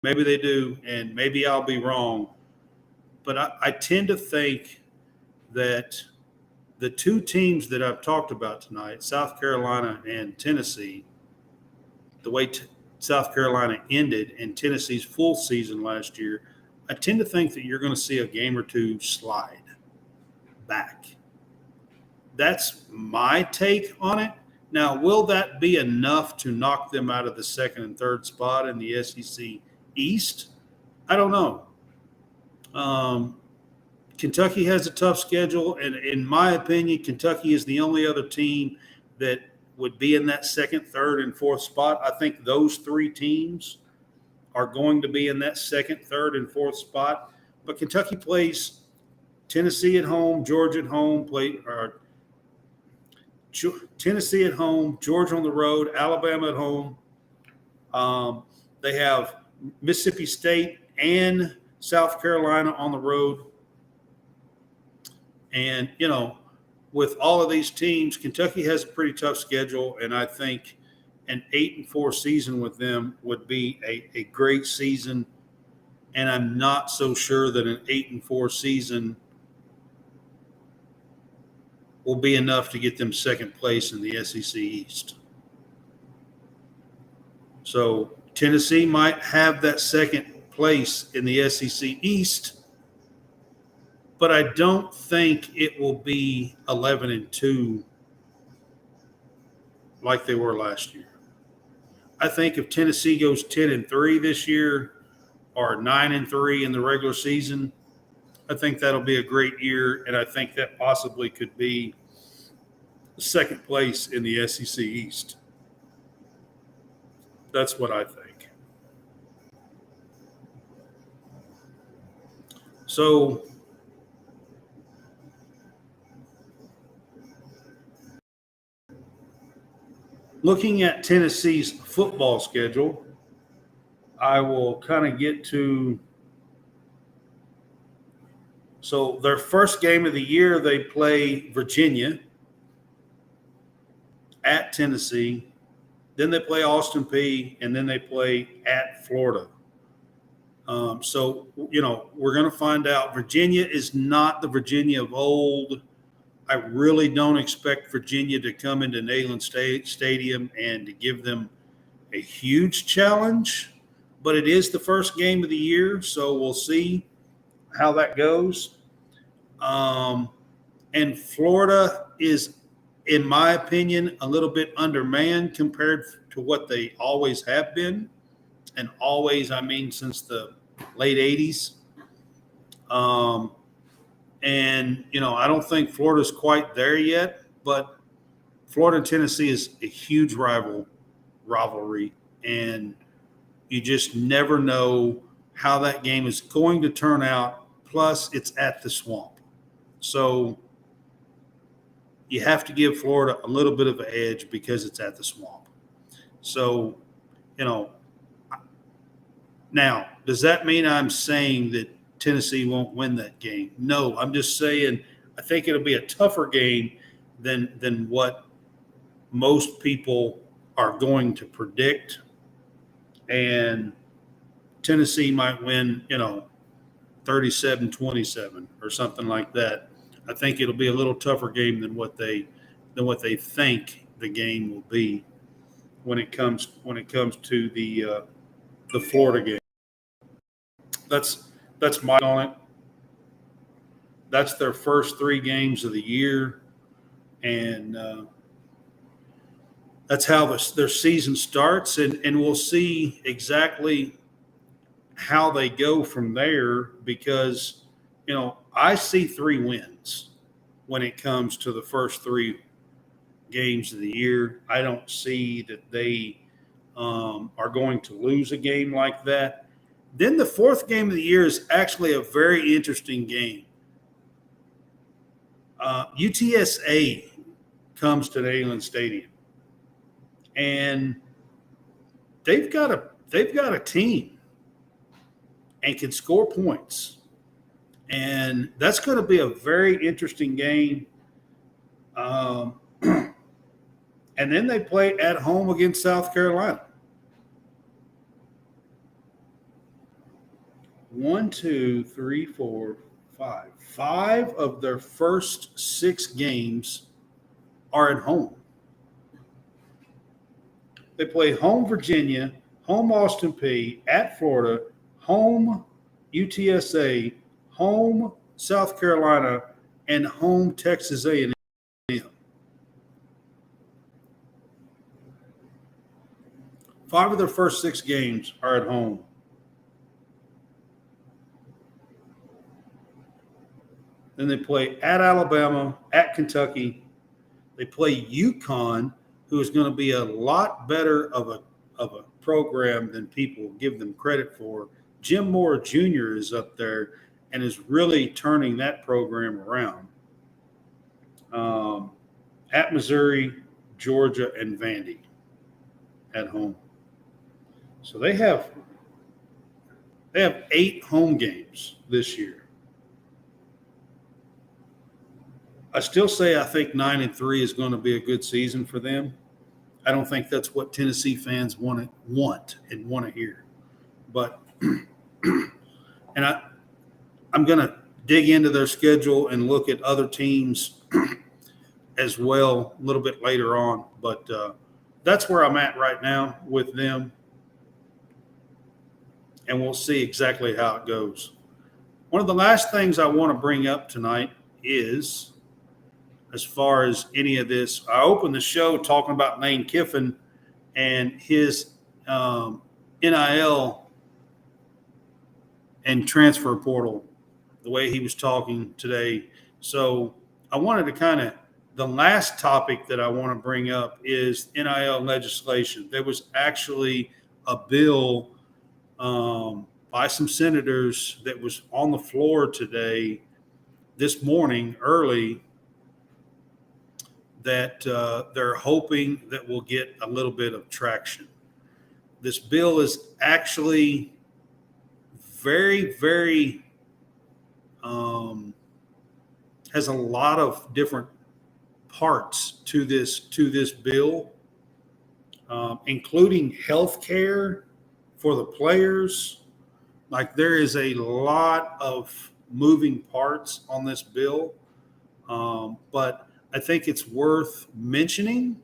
Maybe they do, and maybe I'll be wrong. But I tend to think that the two teams that I've talked about tonight, South Carolina and Tennessee, the way South Carolina ended and Tennessee's full season last year, I tend to think that you're going to see a game or two slide back. That's my take on it. Now, will that be enough to knock them out of the second and third spot in the SEC East? I don't know. Kentucky has a tough schedule, and in my opinion, Kentucky is the only other team that would be in that second, third, and fourth spot. I think those three teams are going to be in that second, third, and fourth spot. But Kentucky plays Tennessee at home, Georgia at home, Tennessee at home, Georgia on the road, Alabama at home. They have Mississippi State and South Carolina on the road. And, with all of these teams, Kentucky has a pretty tough schedule, and I think an 8-4 season with them would be a great season. And I'm not so sure that an 8-4 season will be enough to get them second place in the SEC East. So Tennessee might have that second place in the SEC East, but I don't think it will be 11-2 like they were last year. I think if Tennessee goes 10-3 this year or 9-3 in the regular season, I think that'll be a great year, and I think that possibly could be second place in the SEC East. That's what I think. So looking at Tennessee's football schedule, I will kind of get to – so their first game of the year, they play Virginia at Tennessee. Then they play Austin Peay, and then they play at Florida. So, we're going to find out. Virginia is not the Virginia of old. I really don't expect Virginia to come into Neyland Stadium and to give them a huge challenge, but it is the first game of the year, so we'll see how that goes. And Florida is, in my opinion, a little bit undermanned compared to what they always have been. And always, I mean, since the late 80s. And, I don't think Florida's quite there yet, but Florida and Tennessee is a huge rivalry. And you just never know how that game is going to turn out. Plus, it's at the Swamp. So you have to give Florida a little bit of an edge because it's at the Swamp. So, now, does that mean I'm saying that Tennessee won't win that game? No, I'm just saying I think it'll be a tougher game than what most people are going to predict. And Tennessee might win, 37-27 or something like that. I think it'll be a little tougher game than what they think the game will be when it comes to the Florida game. That's my on it. That's their first 3 games of the year, and that's how their season starts. And we'll see exactly how they go from there because, I see 3 wins when it comes to the first 3 games of the year. I don't see that they are going to lose a game like that. Then the 4th game of the year is actually a very interesting game. UTSA comes to Neyland Stadium, and they've got a team. and can score points. And that's going to be a very interesting game. And then they play at home against South Carolina. 1, 2, 3, 4, 5. 5 of their first 6 games are at home. They play home Virginia, home Austin Peay, at Florida, home UTSA, home South Carolina, and home Texas A&M. 5 of their first 6 games are at home. Then they play at Alabama, at Kentucky. They play UConn, who is going to be a lot better of a program than people give them credit for. Jim Moore Jr. is up there and is really turning that program around. At Missouri, Georgia, and Vandy at home. So they have 8 home games this year. I still say I think 9-3 is going to be a good season for them. I don't think that's what Tennessee fans want to hear. But and I'm going to dig into their schedule and look at other teams as well a little bit later on. But that's where I'm at right now with them. And we'll see exactly how it goes. One of the last things I want to bring up tonight is, as far as any of this, I opened the show talking about Lane Kiffin and his NIL and transfer portal, the way he was talking today. So I wanted to the last topic that I want to bring up is NIL legislation. There was actually a bill by some senators that was on the floor this morning early, that they're hoping that will get a little bit of traction. This bill is actually very, very has a lot of different parts to this bill, including health care for the players. Like, there is a lot of moving parts on this bill, but I think it's worth mentioning.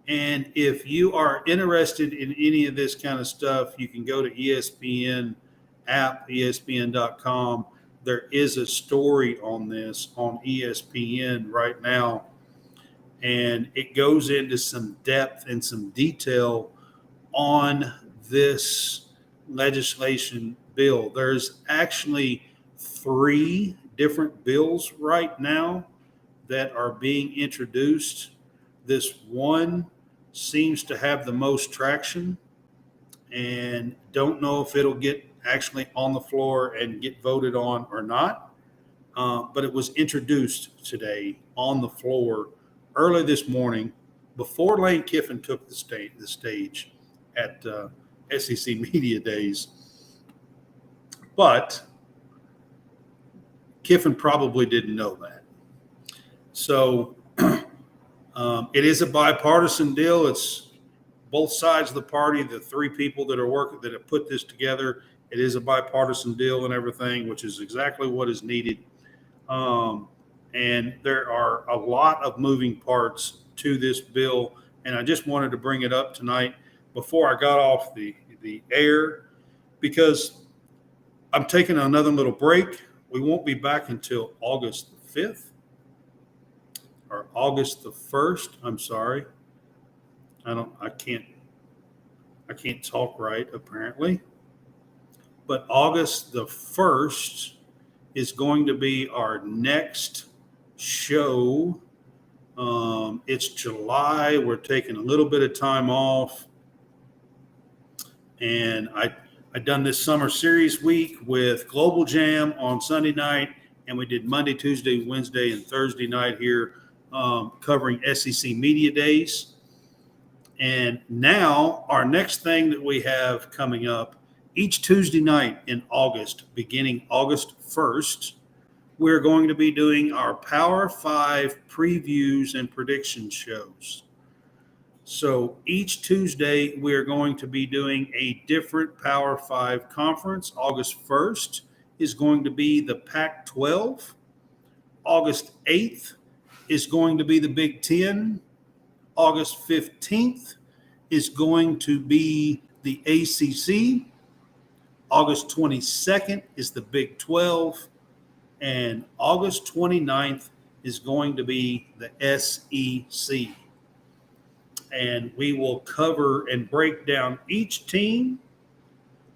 And if you are interested in any of this kind of stuff, you can go to ESPN app, ESPN.com. There is a story on this on ESPN right now, and it goes into some depth and some detail on this legislation bill. There's actually 3 different bills right now that are being introduced. This one seems to have the most traction, and don't know if it'll get actually on the floor and get voted on or not. But it was introduced today on the floor early this morning before Lane Kiffin took the stage at SEC Media Days. But Kiffin probably didn't know that. So it is a bipartisan deal. It's both sides of the party, the 3 people that have put this together. It is a bipartisan deal and everything, which is exactly what is needed. And there are a lot of moving parts to this bill. And I just wanted to bring it up tonight before I got off the air, because I'm taking another little break. We won't be back until August the 5th or August the 1st. I'm sorry. I can't talk right, apparently. But August the 1st is going to be our next show. It's July. We're taking a little bit of time off. And I done this summer series week with Global Jam on Sunday night, and we did Monday, Tuesday, Wednesday, and Thursday night here covering SEC Media Days. And now our next thing that we have coming up each Tuesday night in August, beginning August 1st, we're going to be doing our Power 5 previews and prediction shows. So each Tuesday, we're going to be doing a different Power 5 conference. August 1st is going to be the Pac-12. August 8th is going to be the Big Ten. August 15th is going to be the ACC. August 22nd is the Big 12. And August 29th is going to be the SEC. And we will cover and break down each team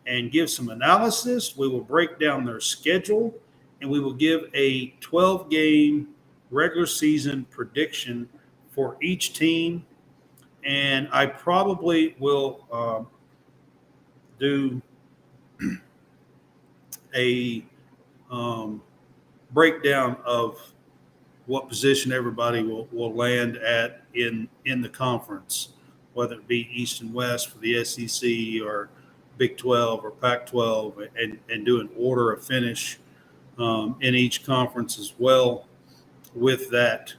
and give some analysis. We will break down their schedule, and we will give a 12-game regular season prediction for each team. And I probably will do a breakdown of what position everybody will land at in the conference, whether it be East and West for the SEC or Big 12 or Pac-12, and do an order of finish in each conference as well with that.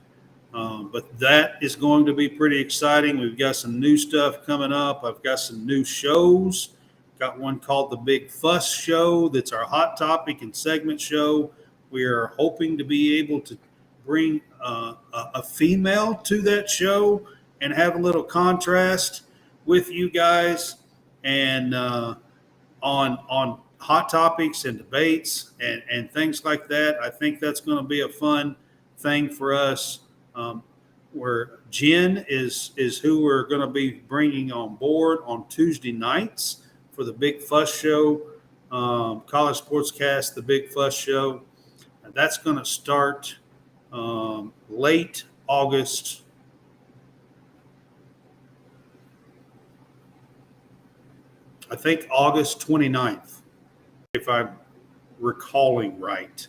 But that is going to be pretty exciting. We've got some new stuff coming up. I've got some new shows. Got one called the Big Fuss Show. That's our hot topic and segment show. We are hoping to be able to bring a female to that show and have a little contrast with you guys and on hot topics and debates and things like that. I think that's going to be a fun thing for us. Where Jen is who we're going to be bringing on board on Tuesday nights for the Big Fuss Show, College SportsCast, the Big Fuss Show. And that's going to start late August. I think August 29th, if I'm recalling right.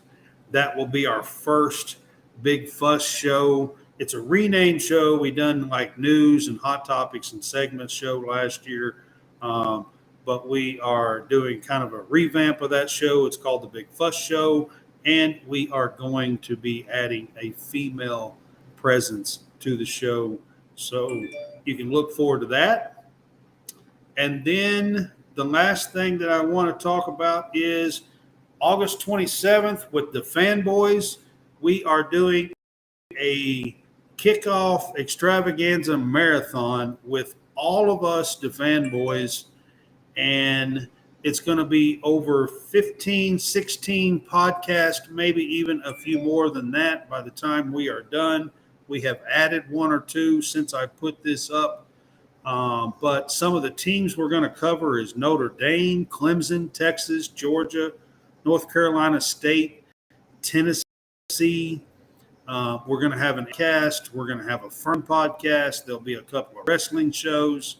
That will be our first Big Fuss Show. It's a renamed show. We done like news and hot topics and segments show last year. But we are doing kind of a revamp of that show. It's called the Big Fuss Show. And we are going to be adding a female presence to the show. So you can look forward to that. And then the last thing that I want to talk about is August 27th with the Fanboys. We are doing a kickoff extravaganza marathon with all of us, the Fanboys. And it's going to be over 15, 16 podcasts, maybe even a few more than that by the time we are done. We have added one or two since I put this up. But some of the teams we're going to cover is Notre Dame, Clemson, Texas, Georgia, North Carolina State, Tennessee. We're going to have a cast. We're going to have a fun podcast. There'll be a couple of wrestling shows.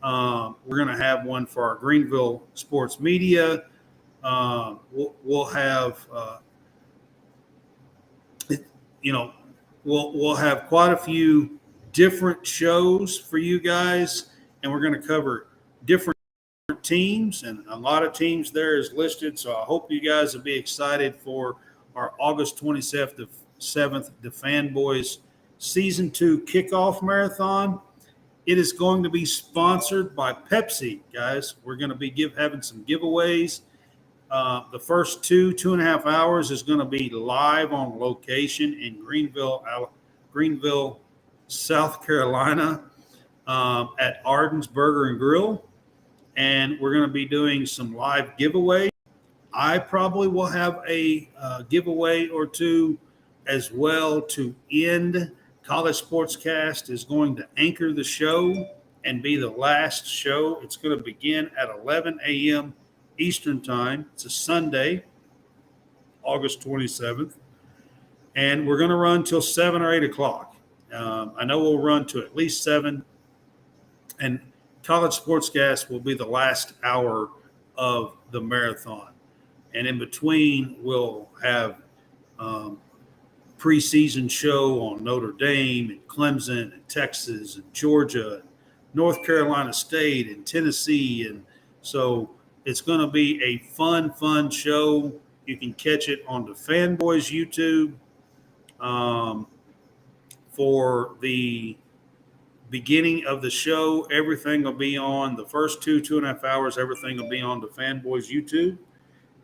We're going to have one for our Greenville sports media. We'll have, we'll have quite a few different shows for you guys, and we're going to cover different teams, and a lot of teams there is listed. So I hope you guys will be excited for our August 27th, the Fanboys Season 2 kickoff marathon. It is going to be sponsored by Pepsi, guys. We're going to be having some giveaways. The first 2.5 hours is going to be live on location in Greenville, South Carolina, at Arden's Burger and Grill. And we're going to be doing some live giveaways. I probably will have a giveaway or two as well to end. College SportsCast is going to anchor the show and be the last show. It's going to begin at 11 a.m. Eastern Time. It's a Sunday, August 27th. And we're going to run till 7 or 8 o'clock. I know we'll run to at least 7. And College SportsCast will be the last hour of the marathon. And in between, we'll have preseason show on Notre Dame and Clemson and Texas and Georgia and North Carolina State and Tennessee. And so It's going to be a fun show. You can catch it on the Fanboys YouTube for the beginning of the show. Everything will be on the first 2.5 hours. Everything will be on the Fanboys YouTube.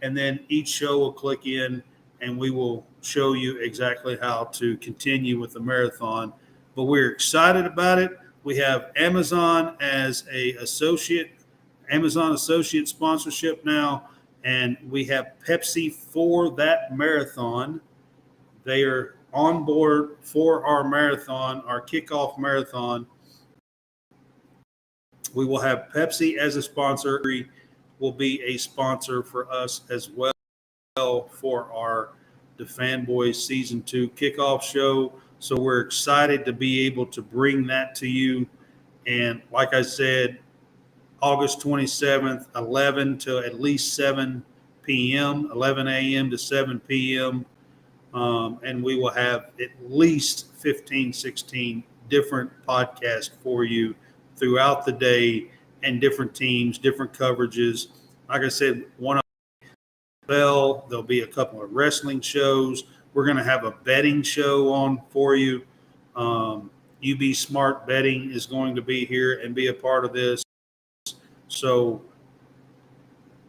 And then each show will click in and we will show you exactly how to continue with the marathon. But we're excited about it. We have Amazon as Amazon associate sponsorship now, and we have Pepsi for that marathon. They are on board for our marathon, our kickoff marathon. We will have Pepsi as a sponsor. Will be a sponsor for us as well for the Fanboys Season 2 kickoff show. So we're excited to be able to bring that to you. And like I said, August 27th, 11 to at least 7 p.m., 11 a.m. to 7 p.m. And we will have at least 15, 16 different podcasts for you throughout the day, and different teams, different coverages. Like I said, one of there'll be a couple of wrestling shows. We're going to have a betting show on for you. UB Smart Betting is going to be here and be a part of this. So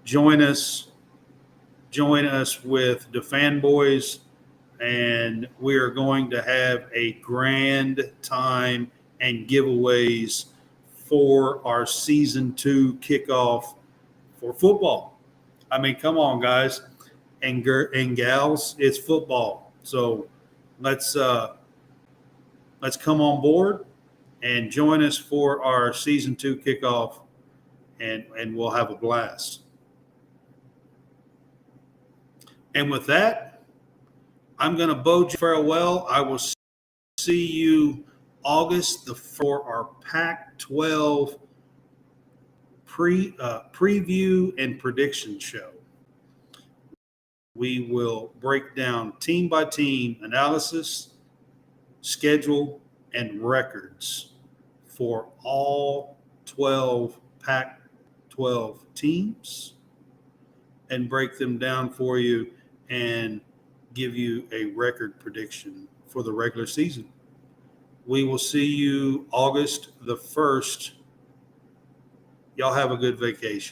join us with the Fanboys, and we are going to have a grand time and giveaways for our Season 2 kickoff for football. I mean, come on, guys and gals, it's football. So let's come on board and join us for our Season 2 kickoff, and we'll have a blast. And with that, I'm going to bid you farewell. I will see you August for our Pac-12 preview and prediction show. We will break down team by team analysis, schedule, and records for all 12 Pac-12 teams, and break them down for you and give you a record prediction for the regular season. We will see you August the 1st. Y'all have a good vacation.